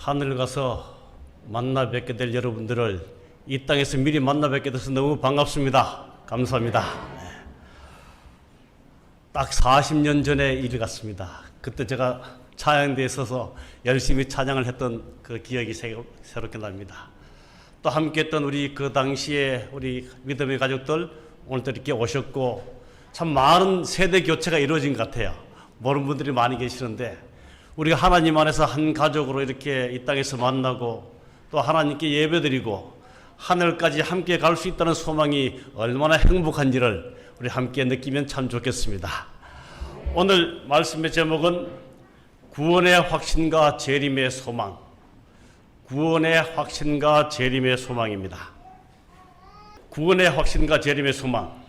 하늘 가서 만나 뵙게 될 여러분들을 이 땅에서 미리 만나 뵙게 돼서 너무 반갑습니다. 감사합니다. 딱 40년 전의 일 같습니다. 그때 제가 찬양대에 있어서 열심히 찬양을 했던 그 기억이 새롭게 납니다. 또 함께 했던 우리 그 당시에 우리 믿음의 가족들 오늘도 이렇게 오셨고 참 많은 세대 교체가 이루어진 것 같아요. 모르는 분들이 많이 계시는데 우리가 하나님 안에서 한 가족으로 이렇게 이 땅에서 만나고 또 하나님께 예배드리고 하늘까지 함께 갈 수 있다는 소망이 얼마나 행복한지를 우리 함께 느끼면 참 좋겠습니다. 오늘 말씀의 제목은 구원의 확신과 재림의 소망. 구원의 확신과 재림의 소망입니다. 구원의 확신과 재림의 소망.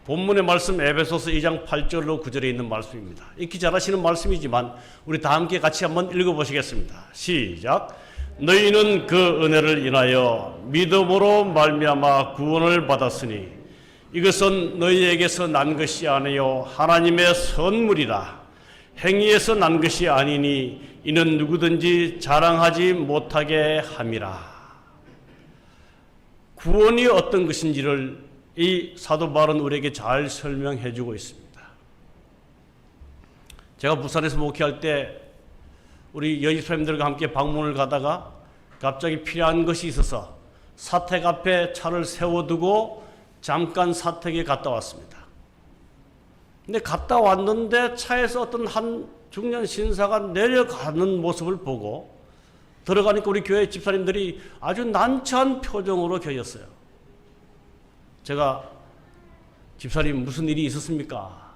본문의 말씀 에베소서 2장 8절로 9절에 있는 말씀입니다. 읽기 잘하시는 말씀이지만 우리 다 함께 같이 한번 읽어보시겠습니다. 시작. 너희는 그 은혜를 인하여 믿음으로 말미암아 구원을 받았으니 이것은 너희에게서 난 것이 아니요 하나님의 선물이라. 행위에서 난 것이 아니니 이는 누구든지 자랑하지 못하게 함이라. 구원이 어떤 것인지를 이 사도 바울은 우리에게 잘 설명해 주고 있습니다. 제가 부산에서 목회할 때 우리 여집사님들과 함께 방문을 가다가 갑자기 필요한 것이 있어서 사택 앞에 차를 세워두고 잠깐 사택에 갔다 왔습니다. 근데 갔다 왔는데 차에서 어떤 한 중년 신사가 내려가는 모습을 보고 들어가니까 우리 교회 집사님들이 아주 난처한 표정으로 계셨어요. 제가 집사님 무슨 일이 있었습니까?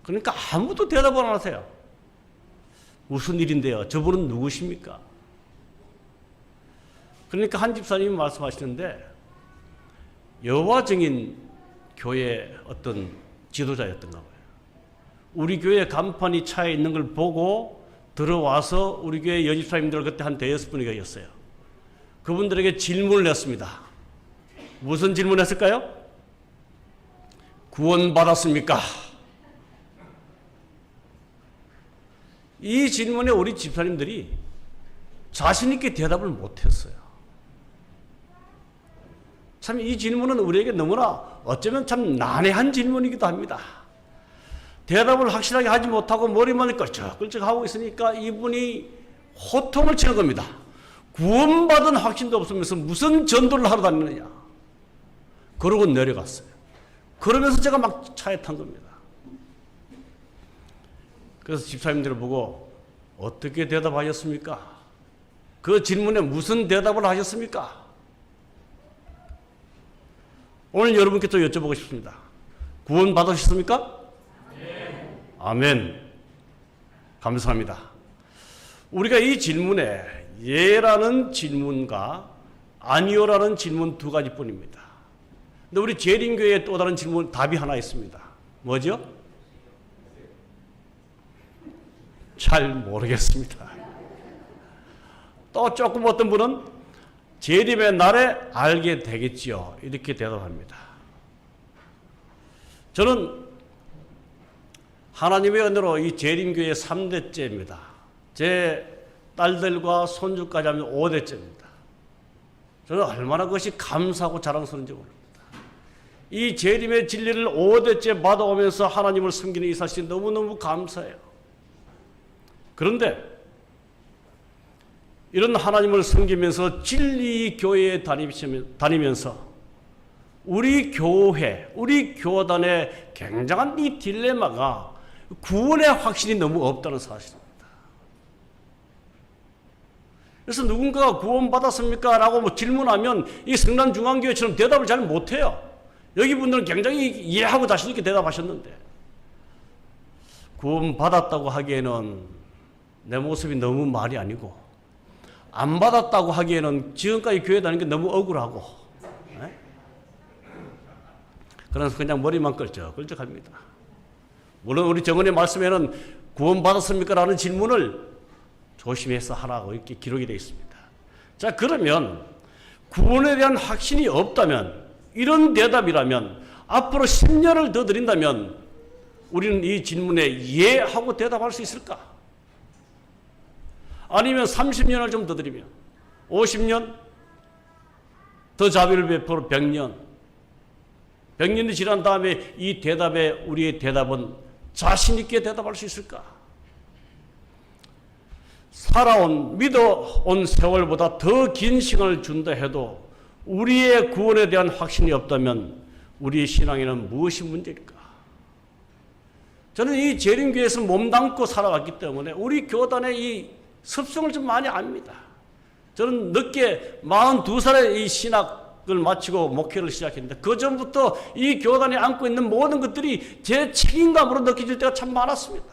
그러니까 아무도 대답을 안 하세요. 무슨 일인데요? 저분은 누구십니까? 그러니까 한 집사님이 말씀하시는데 여호와 증인 교회 어떤 지도자였던가 봐요. 우리 교회 간판이 차에 있는 걸 보고 들어와서 우리 교회 여집사님들 그때 한 대여섯 분이 계셨어요. 그분들에게 질문을 했습니다. 무슨 질문했을까요? 구원받았습니까? 이 질문에 우리 집사님들이 자신있게 대답을 못했어요. 참 이 질문은 우리에게 너무나 어쩌면 참 난해한 질문이기도 합니다. 대답을 확실하게 하지 못하고 머리만 끌적끌적 하고 있으니까 이분이 호통을 치는 겁니다. 구원받은 확신도 없으면서 무슨 전도를 하러 다니느냐. 그러고 내려갔어요. 그러면서 제가 막 차에 탄 겁니다. 그래서 집사님들을 보고 어떻게 대답하셨습니까? 그 질문에 무슨 대답을 하셨습니까? 오늘 여러분께 또 여쭤보고 싶습니다. 구원 받으셨습니까? 네. 아멘. 감사합니다. 우리가 이 질문에 예라는 질문과 아니요라는 질문 두 가지뿐입니다. 근데 우리 재림교회에 또 다른 질문 답이 하나 있습니다. 뭐죠? 잘 모르겠습니다. 또 조금 어떤 분은 재림의 날에 알게 되겠지요. 이렇게 대답합니다. 저는 하나님의 은혜로 이 재림교회 3대째입니다. 제 딸들과 손주까지 하면 5대째입니다. 저는 얼마나 그것이 감사하고 자랑스러운지 모릅니다. 이 재림의 진리를 5대째 받아오면서 하나님을 섬기는 이 사실이 너무너무 감사해요. 그런데 이런 하나님을 섬기면서 진리 교회에 다니면서 우리 교회, 우리 교단의 굉장한 이 딜레마가 구원의 확신이 너무 없다는 사실입니다. 그래서 누군가가 구원받았습니까? 라고 질문하면 이 성남중앙교회처럼 대답을 잘 못해요. 여기 분들은 굉장히 이해하고 자신있게 대답하셨는데 구원받았다고 하기에는 내 모습이 너무 말이 아니고 안 받았다고 하기에는 지금까지 교회 다니는 게 너무 억울하고 네? 그래서 그냥 머리만 끌적끌적합니다. 물론 우리 정언의 말씀에는 구원받았습니까? 라는 질문을 조심해서 하라고 이렇게 기록이 되어 있습니다. 자, 그러면 구원에 대한 확신이 없다면 이런 대답이라면 앞으로 10년을 더 드린다면 우리는 이 질문에 예 하고 대답할 수 있을까? 아니면 30년을 좀 더 드리면 50년? 더 자비를 베풀어 100년. 100년이 지난 다음에 이 대답에 우리의 대답은 자신 있게 대답할 수 있을까? 살아온 믿어온 세월보다 더 긴 시간을 준다 해도 우리의 구원에 대한 확신이 없다면 우리의 신앙에는 무엇이 문제일까? 저는 이 재림교회에서 몸담고 살아왔기 때문에 우리 교단의 이 습성을 좀 많이 압니다. 저는 늦게 42살에 이 신학을 마치고 목회를 시작했는데 그 전부터 이 교단에 안고 있는 모든 것들이 제 책임감으로 느껴질 때가 참 많았습니다.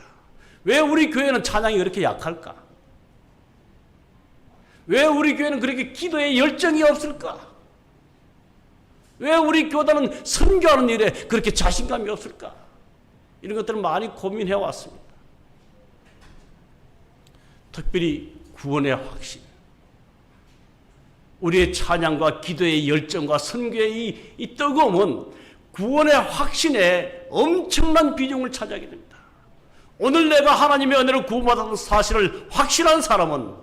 왜 우리 교회는 찬양이 그렇게 약할까? 왜 우리 교회는 그렇게 기도에 열정이 없을까? 왜 우리 교단은 선교하는 일에 그렇게 자신감이 없을까? 이런 것들을 많이 고민해 왔습니다. 특별히 구원의 확신, 우리의 찬양과 기도의 열정과 선교의 이 뜨거움은 구원의 확신에 엄청난 비중을 차지하게 됩니다. 오늘 내가 하나님의 은혜를 구원받았다는 사실을 확신한 사람은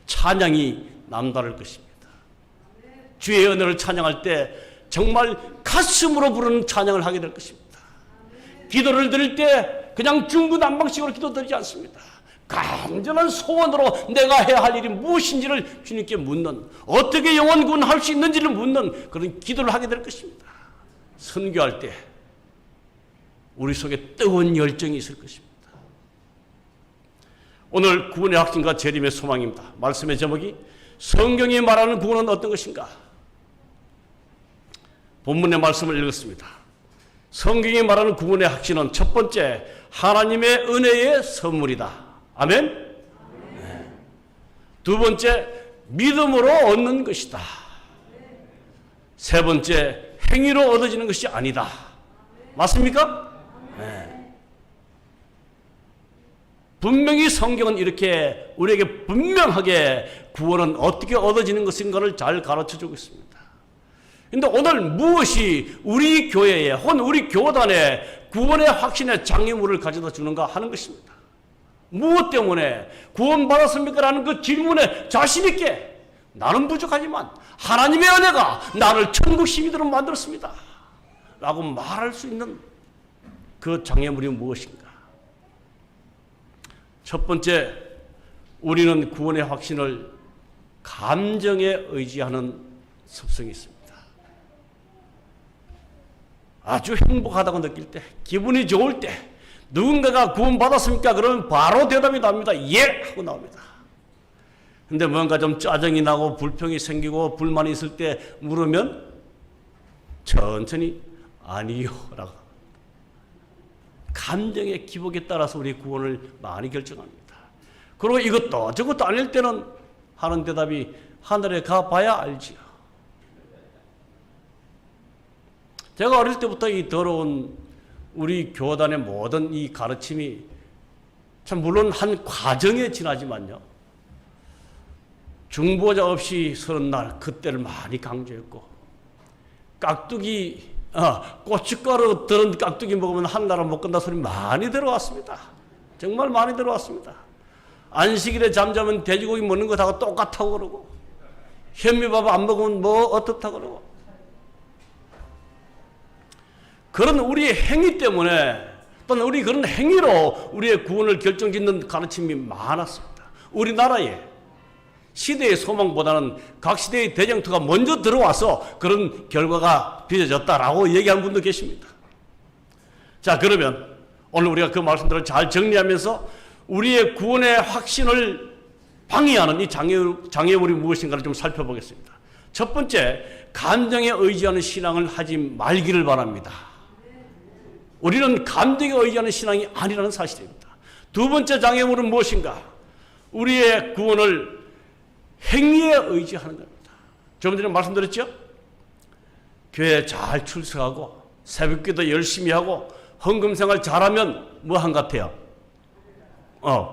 찬양이 남다를 것입니다. 주의 은혜를 찬양할 때 정말 가슴으로 부르는 찬양을 하게 될 것입니다. 기도를 드릴 때 그냥 중구난방식으로 기도 드리지 않습니다. 간절한 소원으로 내가 해야 할 일이 무엇인지를 주님께 묻는, 어떻게 영혼 구원할 수 있는지를 묻는 그런 기도를 하게 될 것입니다. 선교할 때 우리 속에 뜨거운 열정이 있을 것입니다. 오늘 구원의 확신과 재림의 소망입니다. 말씀의 제목이 성경이 말하는 구원은 어떤 것인가? 본문의 말씀을 읽었습니다. 성경이 말하는 구원의 확신은 첫 번째, 하나님의 은혜의 선물이다. 아멘? 네. 두 번째, 믿음으로 얻는 것이다. 세 번째, 행위로 얻어지는 것이 아니다. 맞습니까? 네. 분명히 성경은 이렇게 우리에게 분명하게 구원은 어떻게 얻어지는 것인가를 잘 가르쳐주고 있습니다. 그런데 오늘 무엇이 우리 교회에 혹은 우리 교단에 구원의 확신의 장애물을 가져다 주는가 하는 것입니다. 무엇 때문에 구원받았습니까? 라는 그 질문에 자신있게 나는 부족하지만 하나님의 은혜가 나를 천국 시민으로 만들었습니다 라고 말할 수 있는 그 장애물이 무엇인가? 첫 번째, 우리는 구원의 확신을 감정에 의지하는 습성이 있습니다. 아주 행복하다고 느낄 때, 기분이 좋을 때, 누군가가 구원받았습니까? 그러면 바로 대답이 나옵니다. 예! 하고 나옵니다. 근데 뭔가 좀 짜증이 나고 불평이 생기고 불만이 있을 때 물으면 천천히 아니요 라고. 감정의 기복에 따라서 우리 구원을 많이 결정합니다. 그리고 이것도 저것도 아닐 때는 하는 대답이 하늘에 가봐야 알지요. 제가 어릴 때부터 이 더러운 우리 교단의 모든 이 가르침이 참 물론 한 과정에 지나지만요. 중보자 없이 서는 날 그때를 많이 강조했고 깍두기 고춧가루 들은 깍두기 먹으면 한 나라 못 간다 소리 많이 들어왔습니다. 정말 많이 들어왔습니다. 안식일에 잠자면 돼지고기 먹는 것하고 똑같다고 그러고 현미밥 안 먹으면 뭐 어떻다고 그러고 그런 우리의 행위 때문에 또는 우리 그런 행위로 우리의 구원을 결정짓는 가르침이 많았습니다. 우리나라에 시대의 소망보다는 각 시대의 대쟁투가 먼저 들어와서 그런 결과가 빚어졌다라고 얘기하는 분도 계십니다. 자, 그러면 오늘 우리가 그 말씀들을 잘 정리하면서 우리의 구원의 확신을 방해하는 이 장애물이 무엇인가를 좀 살펴보겠습니다. 첫 번째, 감정에 의지하는 신앙을 하지 말기를 바랍니다. 우리는 감정에 의지하는 신앙이 아니라는 사실입니다. 두 번째 장애물은 무엇인가? 우리의 구원을 행위에 의지하는 겁니다. 조금 전에 말씀드렸죠? 교회에 잘 출석하고 새벽기도 열심히 하고 헌금생활 잘하면 뭐 한 것 같아요?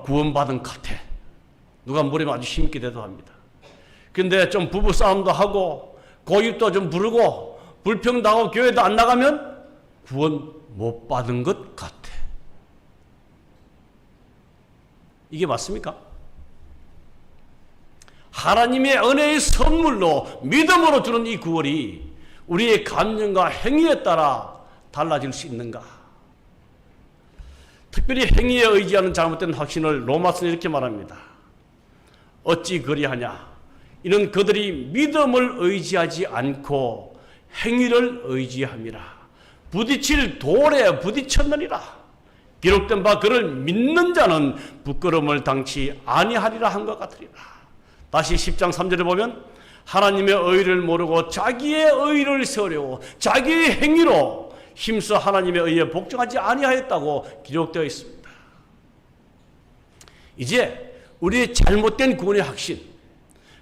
구원받은 것 같아. 누가 물으면 아주 힘있게 대답합니다. 근데 좀 부부싸움도 하고 고집도 좀 부르고 불평당하고 교회도 안 나가면 구원 못 받은 것 같아. 이게 맞습니까? 하나님의 은혜의 선물로 믿음으로 주는 이 구원이 우리의 감정과 행위에 따라 달라질 수 있는가? 특별히 행위에 의지하는 잘못된 확신을 로마서는 이렇게 말합니다. 어찌 그리하냐? 이는 그들이 믿음을 의지하지 않고 행위를 의지함이라. 부딪힐 돌에 부딪혔느니라. 기록된 바 그를 믿는 자는 부끄러움을 당치 아니하리라 한 것 같으리라. 다시 10장 3절에 보면 하나님의 의를 모르고 자기의 의를 세우려고 자기의 행위로 힘써 하나님의 의에 복종하지 아니하였다고 기록되어 있습니다. 이제 우리의 잘못된 구원의 확신,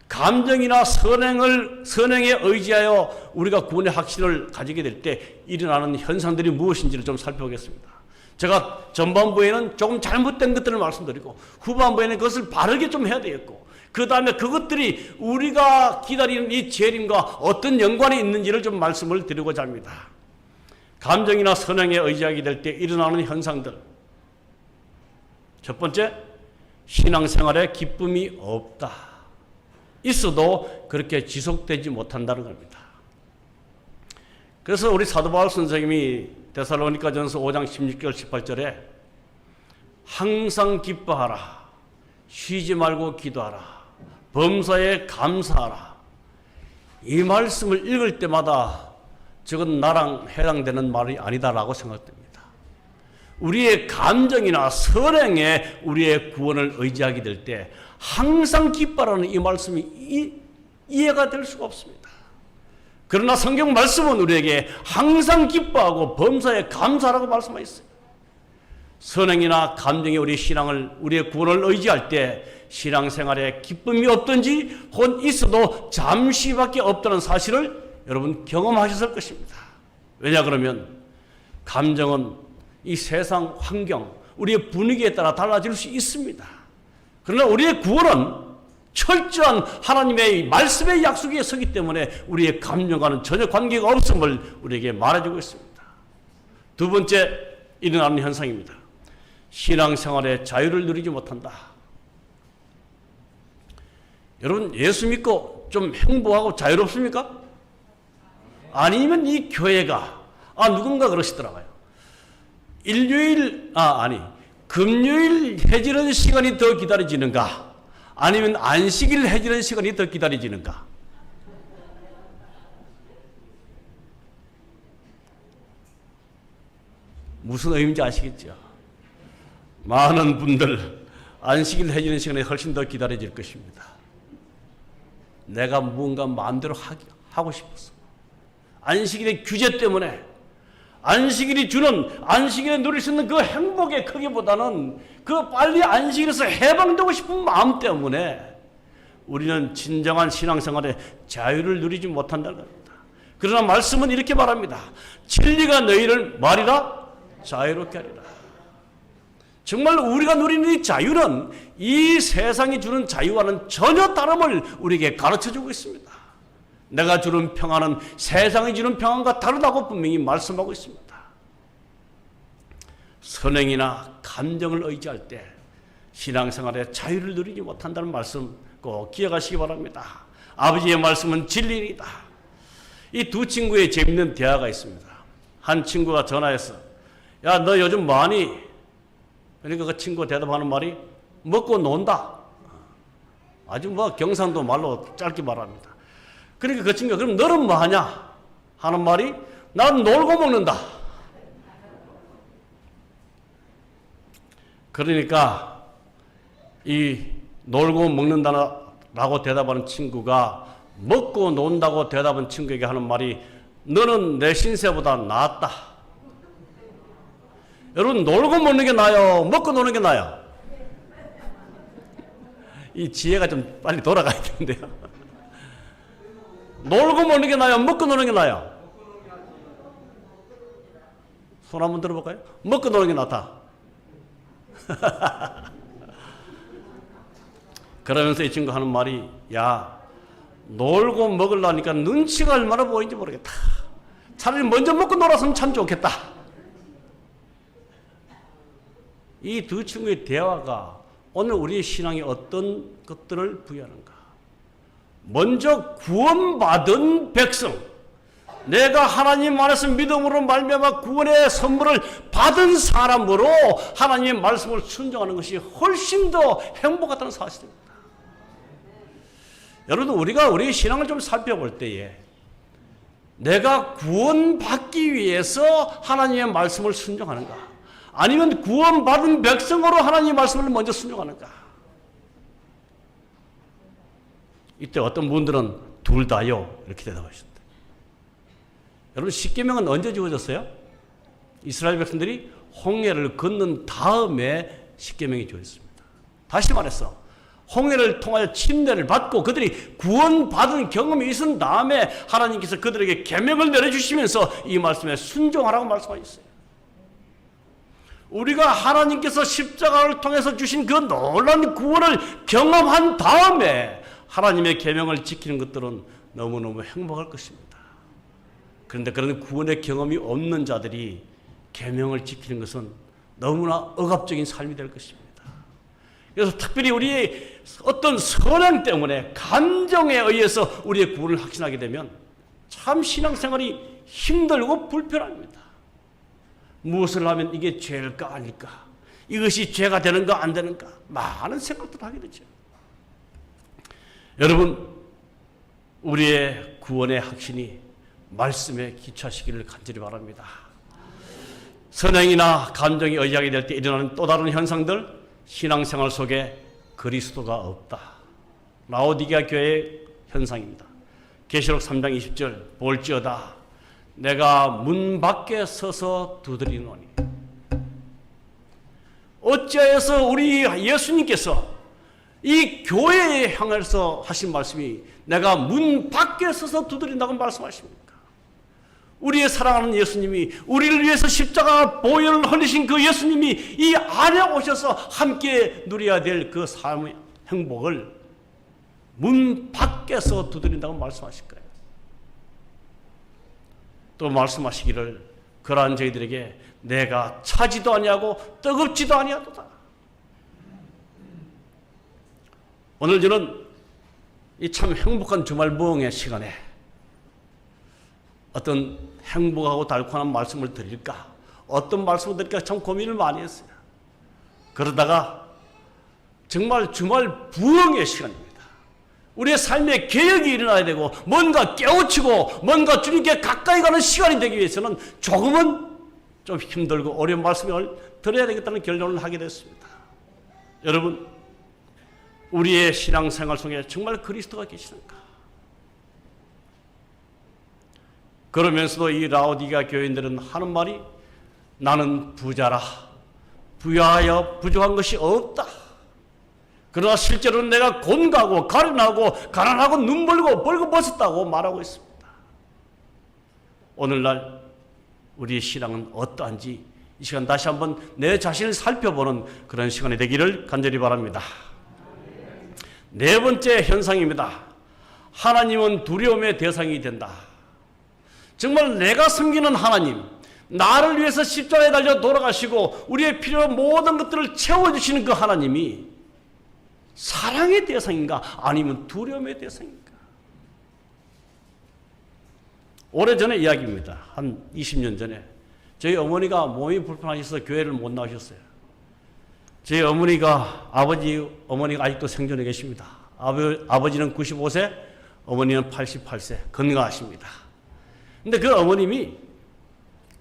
감정이나 선행에 의지하여 우리가 구원의 확신을 가지게 될 때 일어나는 현상들이 무엇인지를 좀 살펴보겠습니다. 제가 전반부에는 조금 잘못된 것들을 말씀드리고 후반부에는 그것을 바르게 좀 해야 되겠고 그 다음에 그것들이 우리가 기다리는 이 재림과 어떤 연관이 있는지를 좀 말씀을 드리고자 합니다. 감정이나 선행에 의지하게 될 때 일어나는 현상들. 첫 번째, 신앙생활에 기쁨이 없다. 있어도 그렇게 지속되지 못한다는 겁니다. 그래서 우리 사도 바울 선생님이 데살로니가전서 5장 16절 18절에 항상 기뻐하라. 쉬지 말고 기도하라. 범사에 감사하라. 이 말씀을 읽을 때마다 저건 나랑 해당되는 말이 아니다라고 생각됩니다. 우리의 감정이나 선행에 우리의 구원을 의지하게 될 때 항상 기뻐하라는 이 말씀이 이해가 될 수가 없습니다. 그러나 성경 말씀은 우리에게 항상 기뻐하고 범사에 감사하라고 말씀하셨어요. 선행이나 감정이 우리의 신앙을, 우리의 구원을 의지할 때 신앙생활에 기쁨이 없든지 혹은 있어도 잠시밖에 없다는 사실을 여러분 경험하셨을 것입니다. 왜냐 그러면 감정은 이 세상 환경, 우리의 분위기에 따라 달라질 수 있습니다. 그러나 우리의 구원은 철저한 하나님의 말씀의 약속에 서기 때문에 우리의 감정과는 전혀 관계가 없음을 우리에게 말해주고 있습니다. 두 번째 일어나는 현상입니다. 신앙생활의 자유를 누리지 못한다. 여러분 예수 믿고 좀 행복하고 자유롭습니까? 아니면 이 교회가 누군가 그러시더라고요. 금요일 해지는 시간이 더 기다려지는가? 아니면 안식일 해지는 시간이 더 기다려지는가? 무슨 의미인지 아시겠죠? 많은 분들 안식일 해지는 시간이 훨씬 더 기다려질 것입니다. 내가 무언가 마음대로 하고 싶어서 안식일의 규제 때문에 안식일에 누릴 수 있는 그 행복의 크기보다는 그 빨리 안식일에서 해방되고 싶은 마음 때문에 우리는 진정한 신앙생활에 자유를 누리지 못한다는 겁니다. 그러나 말씀은 이렇게 말합니다. 진리가 너희를 말이라 자유롭게 하리라. 정말 우리가 누리는 이 자유는 이 세상이 주는 자유와는 전혀 다름을 우리에게 가르쳐주고 있습니다. 내가 주는 평안은 세상이 주는 평안과 다르다고 분명히 말씀하고 있습니다. 선행이나 감정을 의지할 때 신앙생활에 자유를 누리지 못한다는 말씀 꼭 기억하시기 바랍니다. 아버지의 말씀은 진리이다. 이 두 친구의 재밌는 대화가 있습니다. 한 친구가 전화해서 야, 너 요즘 뭐하니? 그러니까 그 친구가 대답하는 말이 먹고 논다. 아주 경상도 말로 짧게 말합니다. 그러니까 그 친구가 그럼 너는 뭐 하냐? 하는 말이 난 놀고 먹는다. 그러니까 이 놀고 먹는다라고 대답하는 친구가 먹고 논다고 대답한 친구에게 하는 말이 너는 내 신세보다 낫다. 여러분 놀고 먹는 게 나아요? 먹고 노는 게 나아요? 이 지혜가 좀 빨리 돌아가야 되는데요. 놀고 먹는 게 나아요? 먹고 노는 게 나아요? 손 한번 들어볼까요? 먹고 노는 게 낫다. 그러면서 이 친구 하는 말이 야, 놀고 먹으려니까 눈치가 얼마나 보이는지 모르겠다. 차라리 먼저 먹고 놀았으면 참 좋겠다. 이 두 친구의 대화가 오늘 우리의 신앙에 어떤 것들을 부여하는가? 먼저 구원받은 백성, 내가 하나님 안에서 믿음으로 말미암아 구원의 선물을 받은 사람으로 하나님의 말씀을 순종하는 것이 훨씬 더 행복하다는 사실입니다. 여러분, 우리가 우리의 신앙을 좀 살펴볼 때에 내가 구원받기 위해서 하나님의 말씀을 순종하는가, 아니면 구원받은 백성으로 하나님의 말씀을 먼저 순종하는가? 이때 어떤 분들은 둘 다요 이렇게 대답하셨다. 여러분, 십계명은 언제 주어졌어요? 이스라엘 백성들이 홍해를 건넌 다음에 십계명이 주어졌습니다. 다시 말해서 홍해를 통하여 침례를 받고 그들이 구원받은 경험이 있은 다음에 하나님께서 그들에게 계명을 내려주시면서 이 말씀에 순종하라고 말씀하셨어요. 우리가 하나님께서 십자가를 통해서 주신 그 놀라운 구원을 경험한 다음에 하나님의 계명을 지키는 것들은 너무너무 행복할 것입니다. 그런데 그런 구원의 경험이 없는 자들이 계명을 지키는 것은 너무나 억압적인 삶이 될 것입니다. 그래서 특별히 우리의 어떤 선행 때문에 감정에 의해서 우리의 구원을 확신하게 되면 참 신앙생활이 힘들고 불편합니다. 무엇을 하면 이게 죄일까 아닐까? 이것이 죄가 되는가 안 되는가? 많은 생각들을 하게 되죠. 여러분, 우리의 구원의 확신이 말씀에 기초하시기를 간절히 바랍니다. 선행이나 감정이 의지하게 될 때 일어나는 또 다른 현상들, 신앙생활 속에 그리스도가 없다. 라오디게아 교회의 현상입니다. 계시록 3장 20절, 볼지어다 내가 문 밖에 서서 두드리노니. 어찌하여서 우리 예수님께서 이 교회에 향해서 하신 말씀이 내가 문 밖에 서서 두드린다고 말씀하십니까? 우리의 사랑하는 예수님이, 우리를 위해서 십자가 보혈을 흘리신 그 예수님이 이 안에 오셔서 함께 누려야 될 그 삶의 행복을 문 밖에서 두드린다고 말씀하실 거예요. 또 말씀하시기를 그러한 저희들에게 내가 차지도 아니하고 뜨겁지도 아니하도다. 오늘 저는 이 참 행복한 주말 부흥의 시간에 어떤 행복하고 달콤한 말씀을 드릴까, 어떤 말씀을 드릴까 참 고민을 많이 했어요. 그러다가 정말 주말 부흥의 시간입니다. 우리의 삶에 개혁이 일어나야 되고 뭔가 깨우치고 뭔가 주님께 가까이 가는 시간이 되기 위해서는 조금은 좀 힘들고 어려운 말씀을 드려야 되겠다는 결론을 하게 됐습니다. 여러분, 우리의 신앙생활 속에 정말 그리스도가 계시는가? 그러면서도 이 라오디게아 교인들은 하는 말이 나는 부자라, 부유하여 부족한 것이 없다. 그러나 실제로는 내가 곤가고 가련하고 가난하고 눈 벌고 벌거벗었다고 말하고 있습니다. 오늘날 우리의 신앙은 어떠한지 이 시간 다시 한번 내 자신을 살펴보는 그런 시간이 되기를 간절히 바랍니다. 네 번째 현상입니다. 하나님은 두려움의 대상이 된다. 정말 내가 섬기는 하나님, 나를 위해서 십자가에 달려 돌아가시고 우리의 필요한 모든 것들을 채워주시는 그 하나님이 사랑의 대상인가 아니면 두려움의 대상인가? 오래전의 이야기입니다. 한 20년 전에 저희 어머니가 몸이 불편하셔서 교회를 못 나오셨어요. 저희 어머니가 어머니가 아직도 생존해 계십니다. 아버지는 95세, 어머니는 88세, 건강하십니다. 근데 그 어머님이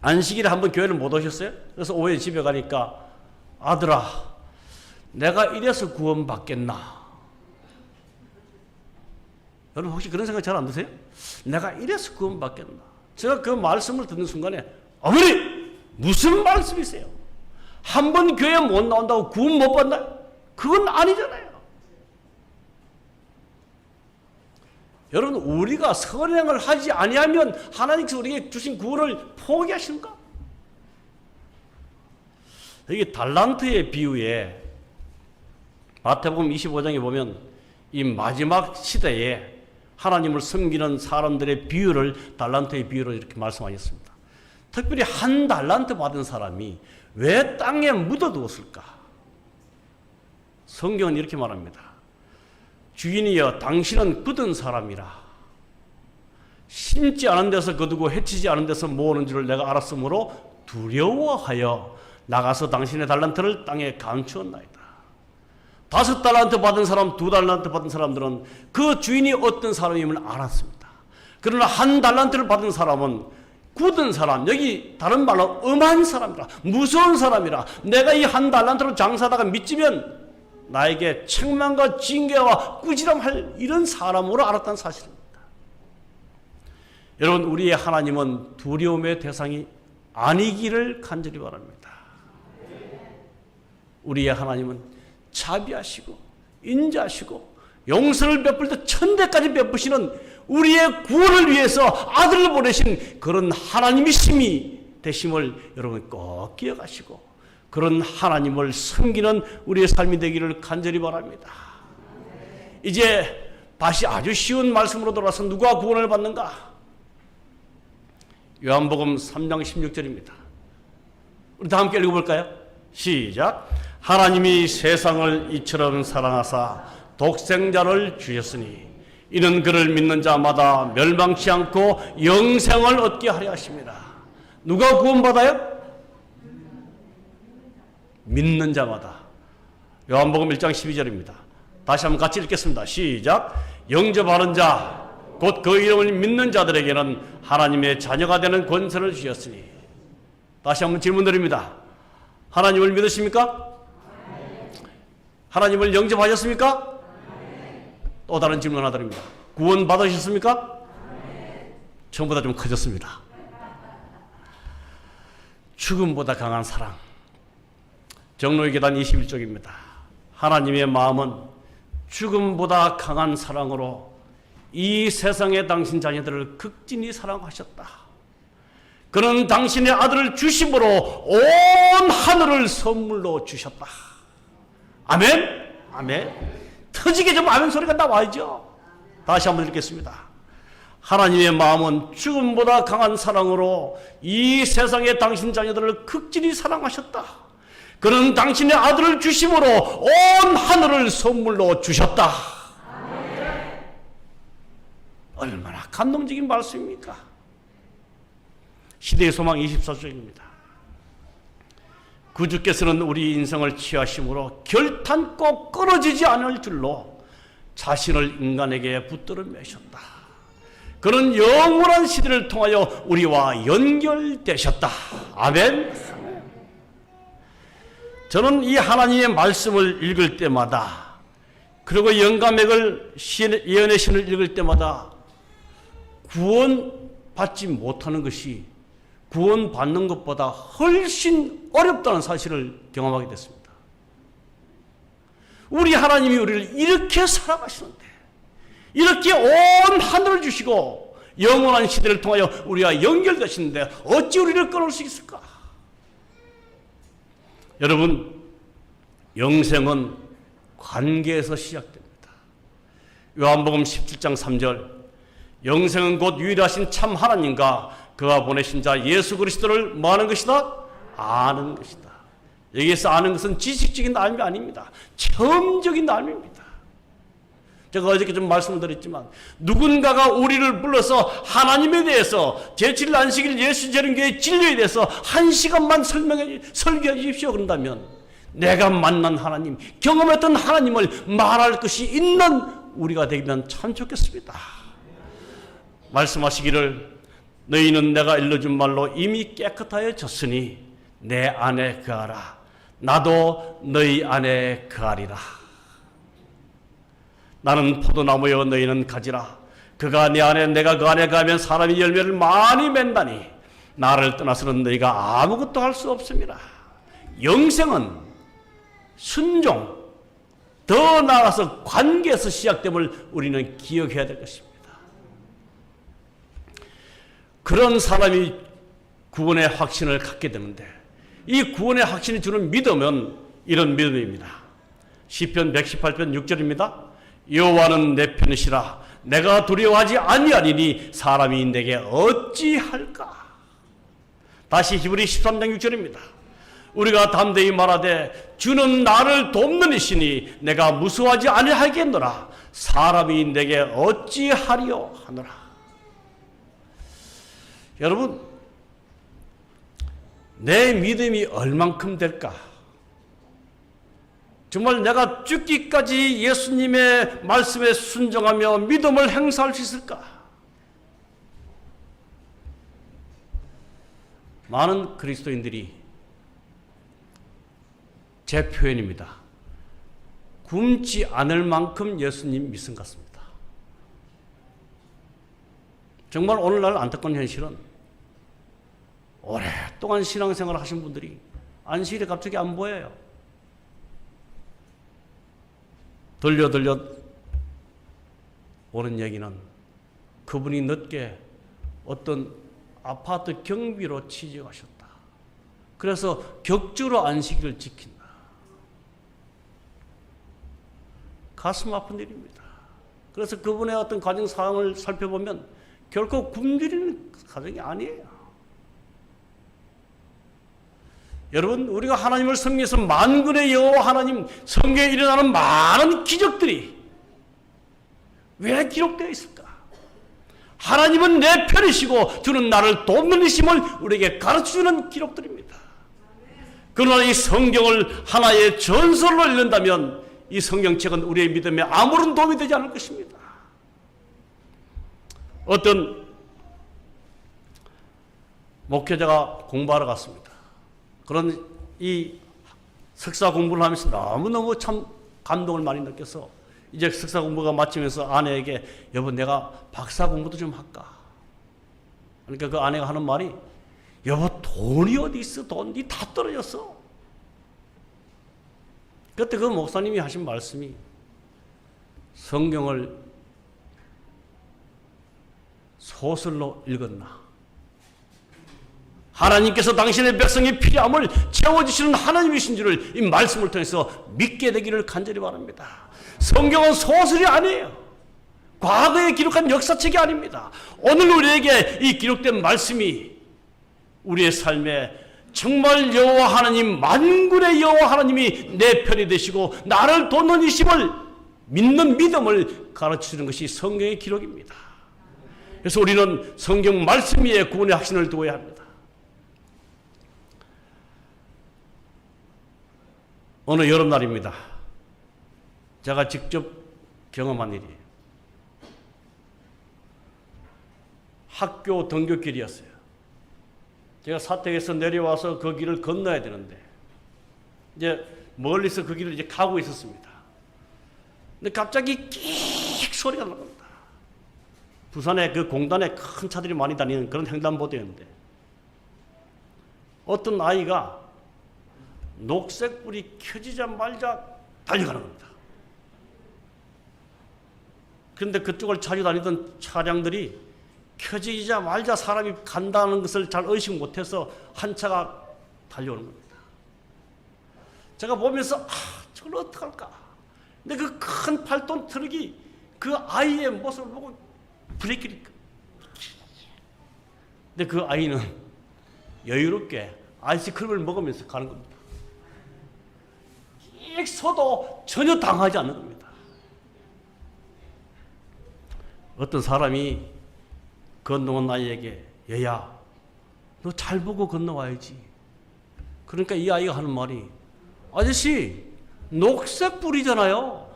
안식일에 한번 교회를 못 오셨어요. 그래서 오후에 집에 가니까 아들아, 내가 이래서 구원받겠나? 여러분 혹시 그런 생각 잘 안 드세요? 내가 이래서 구원받겠나? 제가 그 말씀을 듣는 순간에 어머니! 무슨 말씀이세요? 한 번 교회 못 나온다고 구원 못 받나요? 그건 아니잖아요. 여러분, 우리가 선행을 하지 아니하면 하나님께서 우리에게 주신 구원을 포기하시는가? 여기 달란트의 비유에 마태복음 25장에 보면 이 마지막 시대에 하나님을 섬기는 사람들의 비유를 달란트의 비유로 이렇게 말씀하셨습니다. 특별히 한 달란트 받은 사람이 왜 땅에 묻어두었을까? 성경은 이렇게 말합니다. 주인이여 당신은 굳은 사람이라 심지 않은 데서 거두고 해치지 않은 데서 모으는 줄을 내가 알았으므로 두려워하여 나가서 당신의 달란트를 땅에 감추었나이다. 5달란트 받은 사람, 2달란트 받은 사람들은 그 주인이 어떤 사람임을 알았습니다. 그러나 1달란트를 받은 사람은 굳은 사람, 여기 다른 말로 엄한 사람이라, 무서운 사람이라, 내가 이 1달란트로 장사하다가 미치면 나에게 책망과 징계와 꾸지람할 이런 사람으로 알았다는 사실입니다. 여러분, 우리의 하나님은 두려움의 대상이 아니기를 간절히 바랍니다. 우리의 하나님은 자비하시고 인자하시고 용서를 베풀 때 천대까지 베푸시는 우리의 구원을 위해서 아들을 보내신 그런 하나님이심이 되심을 여러분 꼭 기억하시고 그런 하나님을 섬기는 우리의 삶이 되기를 간절히 바랍니다. 이제 다시 아주 쉬운 말씀으로 돌아서 누가 구원을 받는가? 요한복음 3장 16절입니다. 우리 다 함께 읽어볼까요? 시작. 하나님이 세상을 이처럼 사랑하사 독생자를 주셨으니 이는 그를 믿는 자마다 멸망치 않고 영생을 얻게 하려 하십니다. 누가 구원받아요? 믿는 자마다. 요한복음 1장 12절입니다. 다시 한번 같이 읽겠습니다. 시작. 영접하는 자 곧 그 이름을 믿는 자들에게는 하나님의 자녀가 되는 권세를 주셨으니. 다시 한번 질문 드립니다. 하나님을 믿으십니까? 하나님을 영접하셨습니까? 또 다른 질문 하나 드립니다. 구원 받으셨습니까? 처음보다 좀 커졌습니다. 죽음보다 강한 사랑. 정로의 계단 21쪽입니다. 하나님의 마음은 죽음보다 강한 사랑으로 이 세상의 당신 자녀들을 극진히 사랑하셨다. 그는 당신의 아들을 주심으로 온 하늘을 선물로 주셨다. 아멘? 아멘. 터지게 좀 아멘 소리가 나와야죠. 다시 한번 읽겠습니다. 하나님의 마음은 죽음보다 강한 사랑으로 이 세상의 당신 자녀들을 극진히 사랑하셨다. 그는 당신의 아들을 주심으로 온 하늘을 선물로 주셨다. 얼마나 감동적인 말씀입니까? 시대의 소망 24쪽입니다. 구주께서는 우리 인생을 취하심으로 결탄코 끊어지지 않을 줄로 자신을 인간에게 붙들어 매셨다. 그는 영원한 시대를 통하여 우리와 연결되셨다. 아멘. 저는 이 하나님의 말씀을 읽을 때마다, 그리고 영감액을 예언의 신을 읽을 때마다 구원받지 못하는 것이 구원받는 것보다 훨씬 어렵다는 사실을 경험하게 됐습니다. 우리 하나님이 우리를 이렇게 사랑하시는데, 이렇게 온 하늘을 주시고 영원한 시대를 통하여 우리와 연결되시는데 어찌 우리를 끊을 수 있을까? 여러분, 영생은 관계에서 시작됩니다. 요한복음 17장 3절, 영생은 곧 유일하신 참 하나님과 그가 보내신 자 예수 그리스도를 뭐 하는 것이다? 아는 것이다. 여기에서 아는 것은 지식적인 알미 아닙니다. 체험적인 알미입니다. 제가 어저께 좀 말씀을 드렸지만, 누군가가 우리를 불러서 하나님에 대해서 제7일 안식일 예수 재림교회 진료에 대해서 1시간만 설교해 주십시오 그런다면, 내가 만난 하나님, 경험했던 하나님을 말할 것이 있는 우리가 되면 참 좋겠습니다. 말씀하시기를 너희는 내가 일러준 말로 이미 깨끗하여졌으니 내 안에 거하라. 나도 너희 안에 거하리라. 나는 포도나무여 너희는 가지라. 그가 내 안에 내가 그 안에 가면 사람이 열매를 많이 맺나니 나를 떠나서는 너희가 아무것도 할 수 없습니다. 영생은 순종, 더 나아가서 관계에서 시작됨을 우리는 기억해야 될 것입니다. 그런 사람이 구원의 확신을 갖게 되는데, 이 구원의 확신이 주는 믿음은 이런 믿음입니다. 시편 118편 6절입니다. 여호와는 내 편이시라. 내가 두려워하지 아니하리니 사람이 내게 어찌할까? 다시 히브리 13장 6절입니다. 우리가 담대히 말하되 주는 나를 돕는 이시니 내가 무서워하지 아니하겠노라. 사람이 내게 어찌하리요 하노라. 여러분, 내 믿음이 얼만큼 될까? 정말 내가 죽기까지 예수님의 말씀에 순종하며 믿음을 행사할 수 있을까? 많은 그리스도인들이 제 표현입니다. 굶지 않을 만큼 예수님 믿음 같습니다. 정말 오늘날 안타까운 현실은 오랫동안 신앙생활을 하신 분들이 안식일에 갑자기 안 보여요. 들려 오는 얘기는 그분이 늦게 어떤 아파트 경비로 취직하셨다. 그래서 격주로 안식일을 지킨다. 가슴 아픈 일입니다. 그래서 그분의 어떤 가정 상황을 살펴보면 결코 굶주리는 가정이 아니에요. 여러분, 우리가 하나님을 섬기면서 만군의 여호와 하나님 성경에 일어나는 많은 기적들이 왜 기록되어 있을까? 하나님은 내 편이시고 주는 나를 돕는 이심을 우리에게 가르쳐주는 기록들입니다. 그러나 이 성경을 하나의 전설로 읽는다면 이 성경책은 우리의 믿음에 아무런 도움이 되지 않을 것입니다. 어떤 목회자가 공부하러 갔습니다. 그런 이 석사 공부를 하면서 너무너무 참 감동을 많이 느껴서 이제 석사 공부가 마치면서 아내에게 여보 내가 박사 공부도 좀 할까? 그러니까 그 아내가 하는 말이 여보 돈이 어디 있어? 돈이 다 떨어졌어. 그때 그 목사님이 하신 말씀이 성경을 소설로 읽었나? 하나님께서 당신의 백성의 필요함을 채워주시는 하나님이신 줄을 이 말씀을 통해서 믿게 되기를 간절히 바랍니다. 성경은 소설이 아니에요. 과거에 기록한 역사책이 아닙니다. 오늘 우리에게 이 기록된 말씀이 우리의 삶에 정말 여호와 하나님, 만군의 여호와 하나님이 내 편이 되시고 나를 돕는 이심을 믿는 믿음을 가르치는 것이 성경의 기록입니다. 그래서 우리는 성경 말씀 위에 구원의 확신을 두어야 합니다. 어느 여름날입니다. 제가 직접 경험한 일이에요. 학교 등교길이었어요. 제가 사택에서 내려와서 그 길을 건너야 되는데 이제 멀리서 그 길을 이제 가고 있었습니다. 근데 갑자기 끽 소리가 나갑니다. 부산에 그 공단에 큰 차들이 많이 다니는 그런 횡단보도였는데 어떤 아이가 녹색불이 켜지자마자 달려가는 겁니다. 그런데 그쪽을 자주 다니던 차량들이 켜지자마자 사람이 간다는 것을 잘 의식 못해서 한 차가 달려오는 겁니다. 제가 보면서 저걸 어떡할까? 근데 그 큰 8톤 트럭이 그 아이의 모습을 보고 브레이크를 근데 그 아이는 여유롭게 아이스크림을 먹으면서 가는 겁니다. 씩 서도 전혀 당하지 않는 겁니다. 어떤 사람이 건너온 아이에게 얘야 너 잘 보고 건너와야지. 그러니까 이 아이가 하는 말이 아저씨 녹색불이잖아요.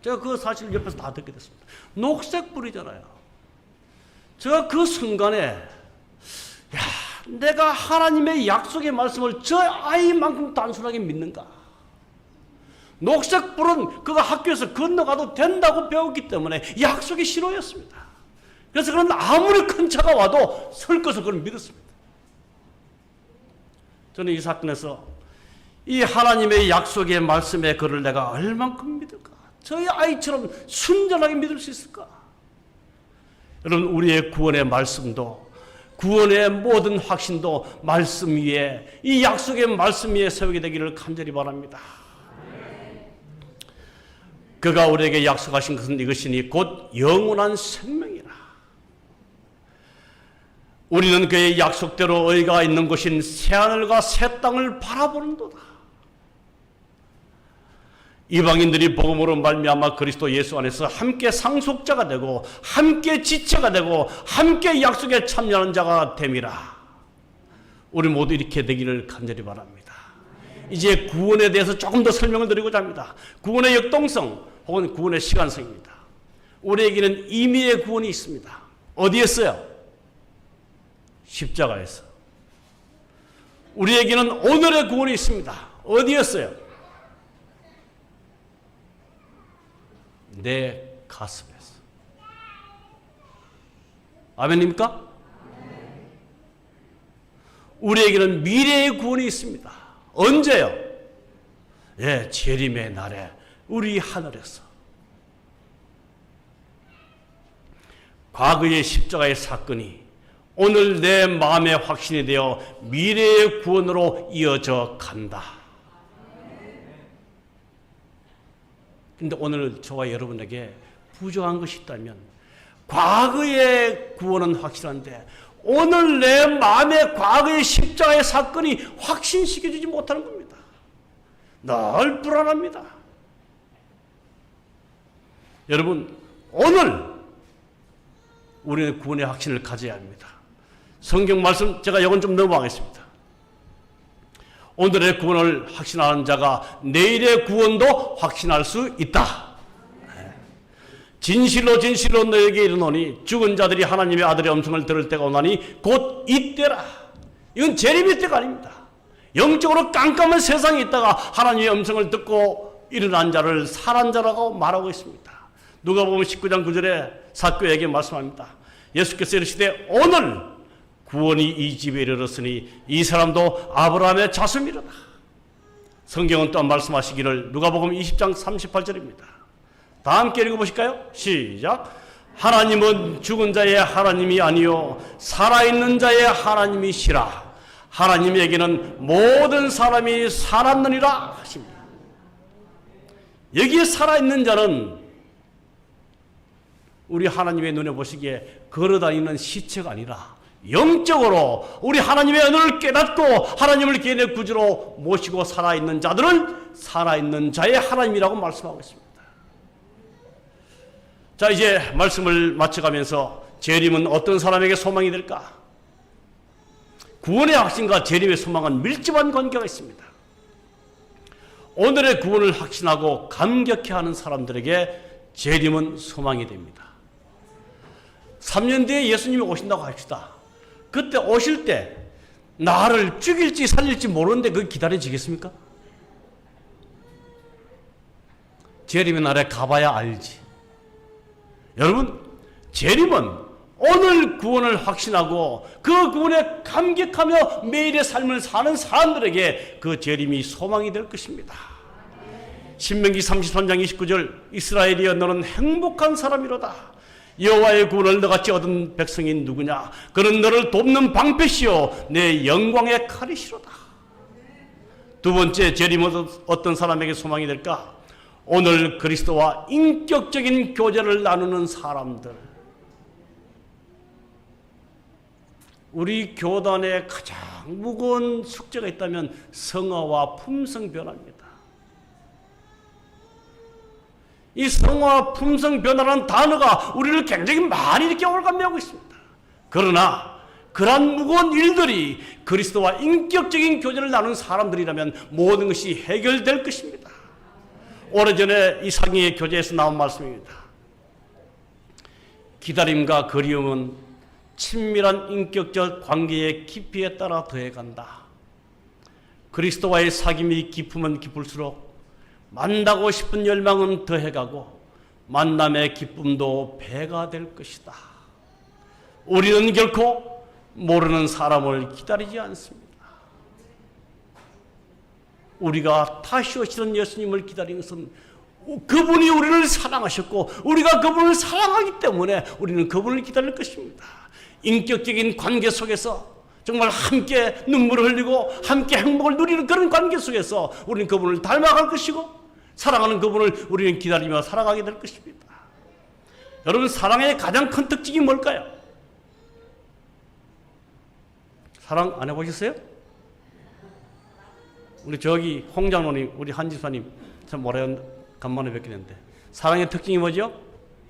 제가 그 사실을 옆에서 다 듣게 됐습니다. 녹색불이잖아요. 제가 그 순간에 내가 하나님의 약속의 말씀을 저 아이만큼 단순하게 믿는가? 녹색불은 그가 학교에서 건너가도 된다고 배웠기 때문에 약속이 신호였습니다. 그래서 그는 아무리 큰 차가 와도 설 것을 그는 믿었습니다. 저는 이 사건에서 이 하나님의 약속의 말씀의 그를 내가 얼만큼 믿을까? 저희 아이처럼 순전하게 믿을 수 있을까? 여러분, 우리의 구원의 말씀도 구원의 모든 확신도 말씀 위에, 이 약속의 말씀 위에 세우게 되기를 간절히 바랍니다. 그가 우리에게 약속하신 것은 이것이니 곧 영원한 생명이라. 우리는 그의 약속대로 의가 있는 곳인 새하늘과 새 땅을 바라보는도다. 이방인들이 복음으로 말미암아 그리스도 예수 안에서 함께 상속자가 되고 함께 지체가 되고 함께 약속에 참여하는 자가 됨이라. 우리 모두 이렇게 되기를 간절히 바랍니다. 이제 구원에 대해서 조금 더 설명을 드리고자 합니다. 구원의 역동성 혹은 구원의 시간성입니다. 우리에게는 임의의 구원이 있습니다. 어디였어요? 십자가에서. 우리에게는 오늘의 구원이 있습니다. 어디였어요? 내 가슴에서. 아멘입니까? 우리에게는 미래의 구원이 있습니다. 언제요? 예, 재림의 날에 우리 하늘에서. 과거의 십자가의 사건이 오늘 내 마음의 확신이 되어 미래의 구원으로 이어져 간다. 근데 오늘 저와 여러분에게 부족한 것이 있다면 과거의 구원은 확실한데 오늘 내 마음의 과거의 십자가의 사건이 확신시켜주지 못하는 겁니다. 늘 불안합니다. 여러분, 오늘 우리는 구원의 확신을 가져야 합니다. 성경 말씀 제가 이건 좀 넘어가겠습니다. 오늘의 구원을 확신하는 자가 내일의 구원도 확신할 수 있다. 진실로 진실로 너에게 이르노니 죽은 자들이 하나님의 아들의 음성을 들을 때가 오나니 곧 이때라. 이건 재림의 때가 아닙니다. 영적으로 깜깜한 세상에 있다가 하나님의 음성을 듣고 일어난 자를 살한 자라고 말하고 있습니다. 누가복음 19장 9절에 삭개오에게 말씀합니다. 예수께서 이르시되 오늘 구원이 이 집에 이르렀으니 이 사람도 아브라함의 자손이로다. 성경은 또한 말씀하시기를 누가복음 20장 38절입니다. 다 함께 읽어보실까요? 시작. 하나님은 죽은 자의 하나님이 아니요 살아있는 자의 하나님이시라. 하나님에게는 모든 사람이 살았느니라 하십니다. 여기에 살아있는 자는 우리 하나님의 눈에 보시기에 걸어다니는 시체가 아니라 영적으로 우리 하나님의 은혜를 깨닫고 하나님을 개인의 구주로 모시고 살아있는 자들은 살아있는 자의 하나님이라고 말씀하고 있습니다. 자, 이제 말씀을 마쳐가면서 재림은 어떤 사람에게 소망이 될까? 구원의 확신과 재림의 소망은 밀접한 관계가 있습니다. 오늘의 구원을 확신하고 감격해하는 사람들에게 재림은 소망이 됩니다. 3년 뒤에 예수님이 오신다고 합시다. 그때 오실 때 나를 죽일지 살릴지 모르는데 그게 기다려지겠습니까? 재림의 날에 가봐야 알지. 여러분, 재림은 오늘 구원을 확신하고 그 구원에 감격하며 매일의 삶을 사는 사람들에게 그 재림이 소망이 될 것입니다. 신명기 33장 29절 이스라엘이여 너는 행복한 사람이로다. 여호와의 구원을 너같이 얻은 백성이 누구냐? 그는 너를 돕는 방패시요 내 영광의 칼이시로다. 두 번째 재림은 어떤 사람에게 소망이 될까? 오늘 그리스도와 인격적인 교제를 나누는 사람들. 우리 교단에 가장 무거운 숙제가 있다면 성화와 품성 변화입니다. 이 성화와 품성 변화라는 단어가 우리를 굉장히 많이 이렇게 올감매하고 있습니다. 그러나 그러한 무거운 일들이 그리스도와 인격적인 교제를 나누는 사람들이라면 모든 것이 해결될 것입니다. 오래전에 이 상의의 교재에서 나온 말씀입니다. 기다림과 그리움은 친밀한 인격적 관계의 깊이에 따라 더해간다. 그리스도와의 사귐이 깊으면 깊을수록 만나고 싶은 열망은 더해가고 만남의 기쁨도 배가 될 것이다. 우리는 결코 모르는 사람을 기다리지 않습니다. 우리가 다시 오시는 예수님을 기다리는 것은 그분이 우리를 사랑하셨고 우리가 그분을 사랑하기 때문에 우리는 그분을 기다릴 것입니다. 인격적인 관계 속에서 정말 함께 눈물을 흘리고 함께 행복을 누리는 그런 관계 속에서 우리는 그분을 닮아갈 것이고 사랑하는 그분을 우리는 기다리며 살아가게 될 것입니다. 여러분, 사랑의 가장 큰 특징이 뭘까요? 사랑 안 해보셨어요? 우리 저기 홍 장로님, 우리 한 집사님 참 오래 간만에 뵙겠는데 사랑의 특징이 뭐죠?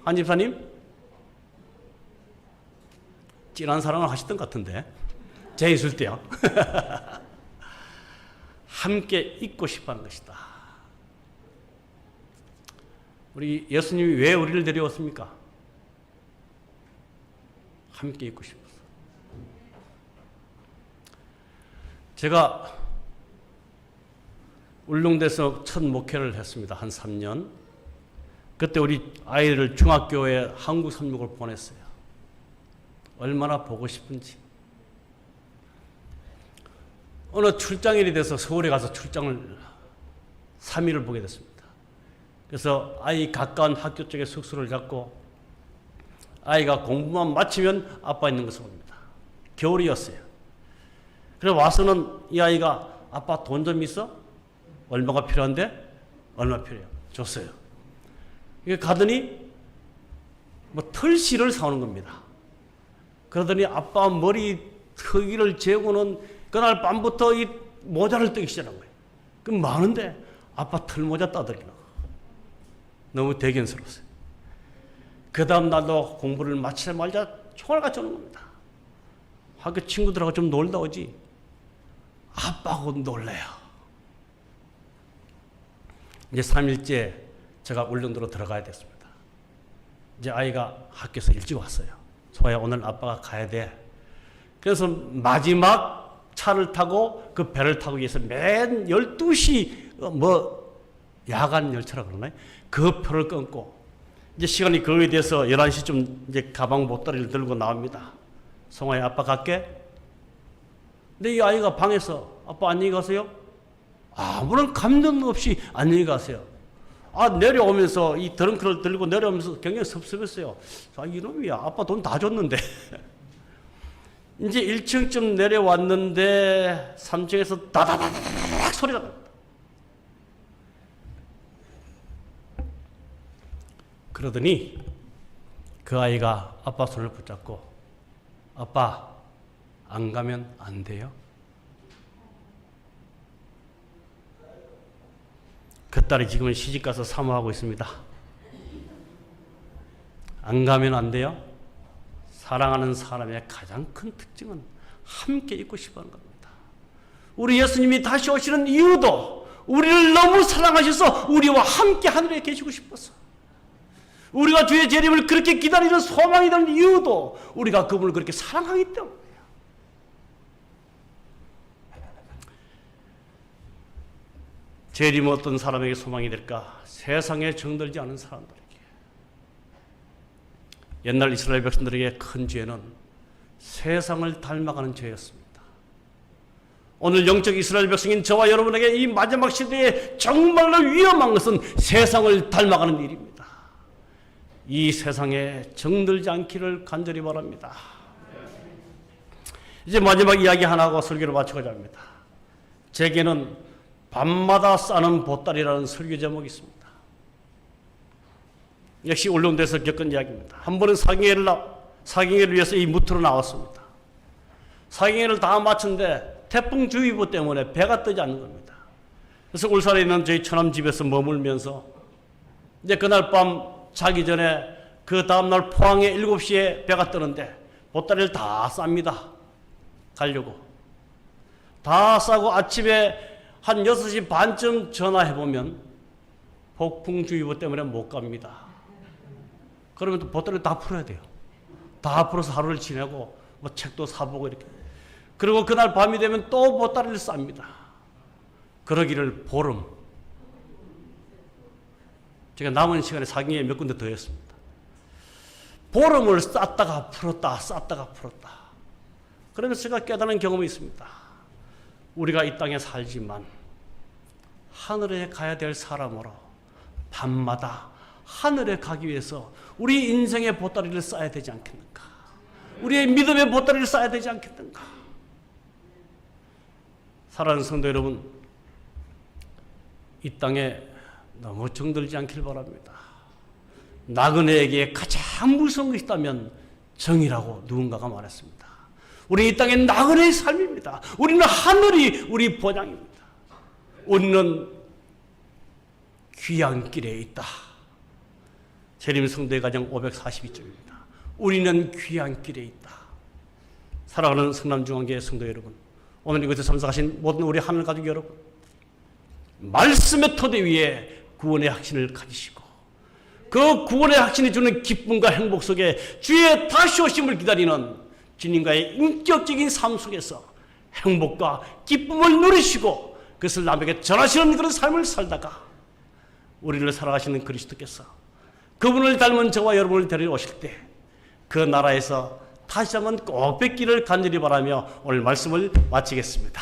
한 집사님? 진한 사랑을 하시던 것 같은데 제 있을 때요. 함께 있고 싶어하는 것이다. 우리 예수님이 왜 우리를 데려왔습니까? 함께 있고 싶어서. 제가 울릉도에서 첫 목회를 했습니다. 한 3년. 그때 우리 아이를 중학교에 한국 선육을 보냈어요. 얼마나 보고 싶은지. 어느 출장일이 돼서 서울에 가서 출장을 3일을 보게 됐습니다. 그래서 아이 가까운 학교 쪽에 숙소를 잡고 아이가 공부만 마치면 아빠 있는 곳을 옵니다. 겨울이었어요. 그래서 와서는 이 아이가 아빠 돈 좀 있어? 얼마가 필요한데? 얼마 필요해요? 줬어요. 이게 가더니 뭐 털실을 사오는 겁니다. 그러더니 아빠 머리 크기를 재고는 그날 밤부터 이 모자를 뜨기 시작한 거예요. 그럼 많은데 아빠 털모자 따들기나 너무 대견스러웠어요. 그 다음 날도 공부를 마치자마자 총알 같이 오는 겁니다. 학교 친구들하고 좀 놀다 오지 아빠하고 놀래요. 이제 3일째 제가 울릉도로 들어가야 됐습니다. 이제 아이가 학교에서 일찍 왔어요. 소아야 오늘 아빠가 가야 돼. 그래서 마지막 차를 타고 그 배를 타고 위해서 맨 12시 야간 열차라 그러나요? 그 표를 끊고 이제 시간이 거의 돼서 11시쯤 이제 가방 보따리를 들고 나옵니다. 송아야 아빠 갈게. 근데 이 아이가 방에서 아빠 안녕히 가세요. 아무런 감정 없이 안녕히 가세요. 내려오면서 이 드렁크를 들고 내려오면서 굉장히 섭섭했어요. 이놈이야. 아빠 돈 다 줬는데. 이제 1층쯤 내려왔는데 3층에서 다다다닥 소리가 납니다. 그러더니 그 아이가 아빠 손을 붙잡고 아빠 안 가면 안 돼요? 그 딸이 지금은 시집가서 사모하고 있습니다. 안 가면 안 돼요? 사랑하는 사람의 가장 큰 특징은 함께 있고 싶어하는 겁니다. 우리 예수님이 다시 오시는 이유도 우리를 너무 사랑하셔서 우리와 함께 하늘에 계시고 싶어서 우리가 주의 재림을 그렇게 기다리는 소망이 되는 이유도 우리가 그분을 그렇게 사랑하기 때문이에요. 재림은 어떤 사람에게 소망이 될까? 세상에 정들지 않은 사람들에게. 옛날 이스라엘 백성들에게 큰 죄는 세상을 닮아가는 죄였습니다. 오늘 영적 이스라엘 백성인 저와 여러분에게 이 마지막 시대에 정말로 위험한 것은 세상을 닮아가는 일입니다. 이 세상에 정들지 않기를 간절히 바랍니다. 이제 마지막 이야기 하나 하고 설교를 마치고자 합니다. 제게는 밤마다 싸는 보따리라는 설교 제목이 있습니다. 역시 울릉도에서 겪은 이야기입니다. 한 번은 사경회를 위해서 이 무트로 나왔습니다. 사경회를 다 마쳤는데 태풍주의보 때문에 배가 뜨지 않는 겁니다. 그래서 울산에 있는 저희 처남 집에서 머물면서 이제 그날 밤 자기 전에 그 다음날 포항에 7시에 배가 뜨는데 보따리를 다 쌉니다. 가려고. 다 싸고 아침에 한 6시 반쯤 전화해보면 폭풍주의보 때문에 못 갑니다. 그러면 또 보따리를 다 풀어야 돼요. 다 풀어서 하루를 지내고 뭐 책도 사보고 이렇게. 그리고 그날 밤이 되면 또 보따리를 쌉니다. 그러기를 보름. 제가 남은 시간에 사경에 몇 군데 더 했습니다. 보름을 쌌다가 풀었다, 쌌다가 풀었다. 그러면서 제가 깨달은 경험이 있습니다. 우리가 이 땅에 살지만 하늘에 가야 될 사람으로 밤마다 하늘에 가기 위해서 우리 인생의 보따리를 쌓아야 되지 않겠는가? 우리의 믿음의 보따리를 쌓아야 되지 않겠는가? 사랑하는 성도 여러분, 이 땅에 너무 정들지 않길 바랍니다. 나그네에게 가장 무서운 것이 있다면 정이라고 누군가가 말했습니다. 우리 이 땅의 나그네의 삶입니다. 우리는 하늘이 우리 본향입니다. 우리는 귀한 길에 있다. 재림 성도의 가정 542쪽입니다. 우리는 귀한 길에 있다. 사랑하는 성남중앙교회 성도 여러분, 오늘 이곳에 참석하신 모든 우리 하늘 가족 여러분, 말씀의 토대 위에 구원의 확신을 가지시고 그 구원의 확신이 주는 기쁨과 행복 속에 주의 다시 오심을 기다리는 주님과의 인격적인 삶 속에서 행복과 기쁨을 누리시고 그것을 남에게 전하시는 그런 삶을 살다가 우리를 사랑하시는 그리스도께서 그분을 닮은 저와 여러분을 데리러 오실 때 그 나라에서 다시 한번 꼭 뵙기를 간절히 바라며 오늘 말씀을 마치겠습니다.